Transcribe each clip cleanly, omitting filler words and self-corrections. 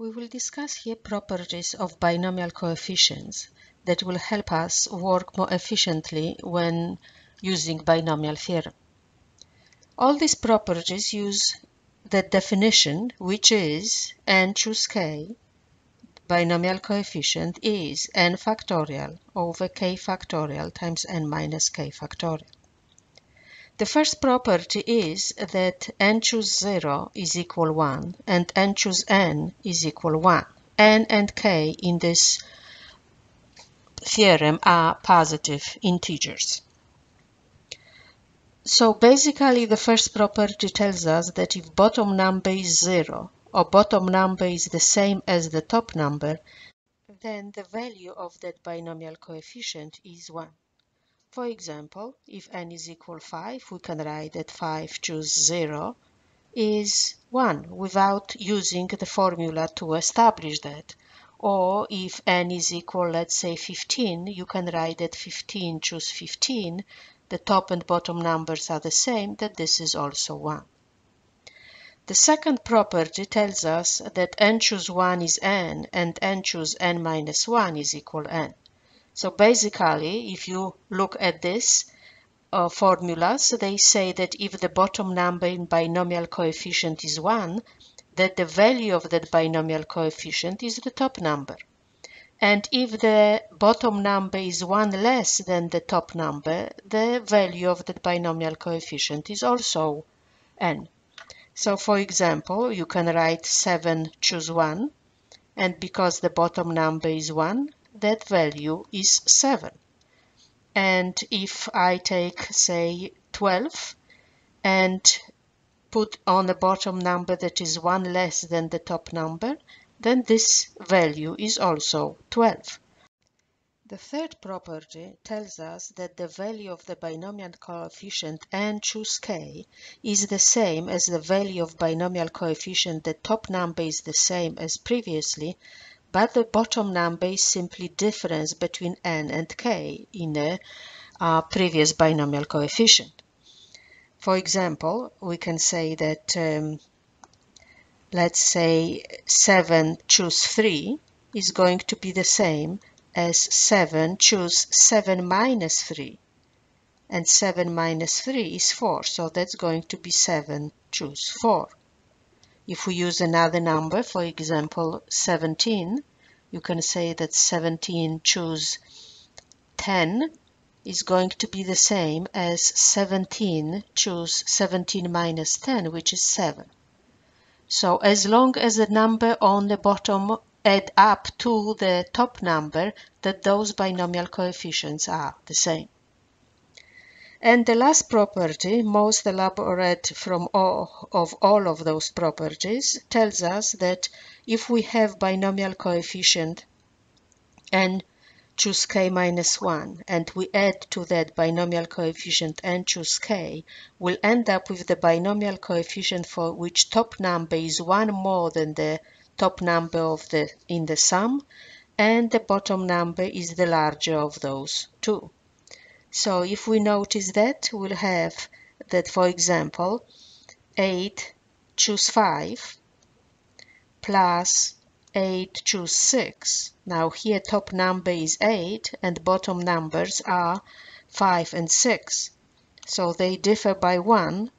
We will discuss here properties of binomial coefficients that will help us work more efficiently when using binomial theorem. All these properties use the definition, which is n choose k, binomial coefficient is n factorial over k factorial times n minus k factorial. The first property is that n choose 0 is equal 1 and n choose n is equal 1. N and k in this theorem are positive integers. So basically the first property tells us that if bottom number is 0 or bottom number is the same as the top number, then the value of that binomial coefficient is 1. For example, if n is equal 5, we can write that 5 choose 0 is 1 without using the formula to establish that. Or if n is equal, let's say 15, you can write that 15 choose 15, the top and bottom numbers are the same, that this is also 1. The second property tells us that n choose 1 is n and n choose n minus 1 is equal n. So basically, if you look at this formulas, they say that if the bottom number in binomial coefficient is 1, that the value of that binomial coefficient is the top number. And if the bottom number is 1 less than the top number, the value of that binomial coefficient is also n. So for example, you can write 7 choose 1, and because the bottom number is 1, that value is 7. And if I take, say, 12 and put on a bottom number that is 1 less than the top number, then this value is also 12. The third property tells us that the value of the binomial coefficient n choose k is the same as the value of binomial coefficient the top number is the same as previously, but the bottom number is simply difference between n and k in a previous binomial coefficient. For example, we can say that, let's say 7 choose 3 is going to be the same as 7 choose 7 minus 3. And 7 minus 3 is 4, so that's going to be 7 choose 4. If we use another number, for example 17, you can say that 17 choose 10 is going to be the same as 17 choose 17 minus 10, which is 7. So as long as the number on the bottom add up to the top number, that those binomial coefficients are the same. And the last property, most elaborate from all of those properties, tells us that if we have binomial coefficient n choose k minus 1 and we add to that binomial coefficient n choose k, we'll end up with the binomial coefficient for which top number is 1 more than the top number in the sum, and the bottom number is the larger of those two. So if we notice that, we'll have that, for example, 8 choose 5 plus 8 choose 6. Now here top number is 8 and bottom numbers are 5 and 6. So they differ by 1,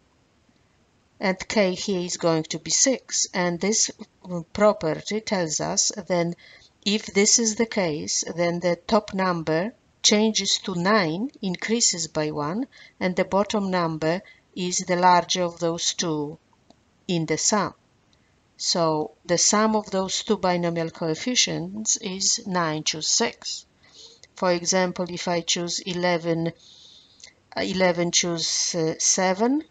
and k here is going to be 6. And this property tells us then if this is the case, then the top number changes to 9, increases by 1, and the bottom number is the larger of those two in the sum. So the sum of those two binomial coefficients is 9 choose 6. For example, if I choose 11 choose 7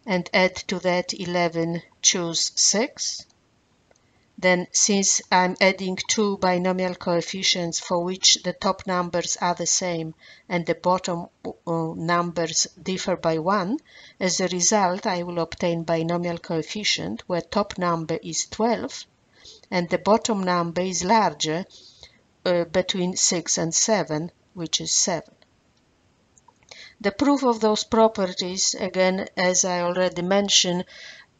and add to that 11 choose 6, then since I'm adding two binomial coefficients for which the top numbers are the same and the bottom numbers differ by 1, as a result I will obtain binomial coefficient where top number is 12 and the bottom number is larger between 6 and 7, which is 7. The proof of those properties, again, as I already mentioned,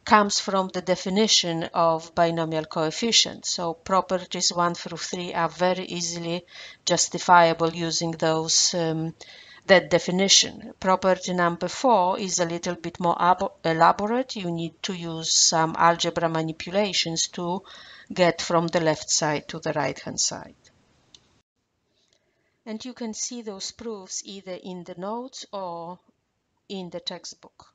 comes from the definition of binomial coefficients. So properties 1 through 3 are very easily justifiable using that definition. Property number 4 is a little bit more elaborate. You need to use some algebra manipulations to get from the left side to the right hand side. And you can see those proofs either in the notes or in the textbook.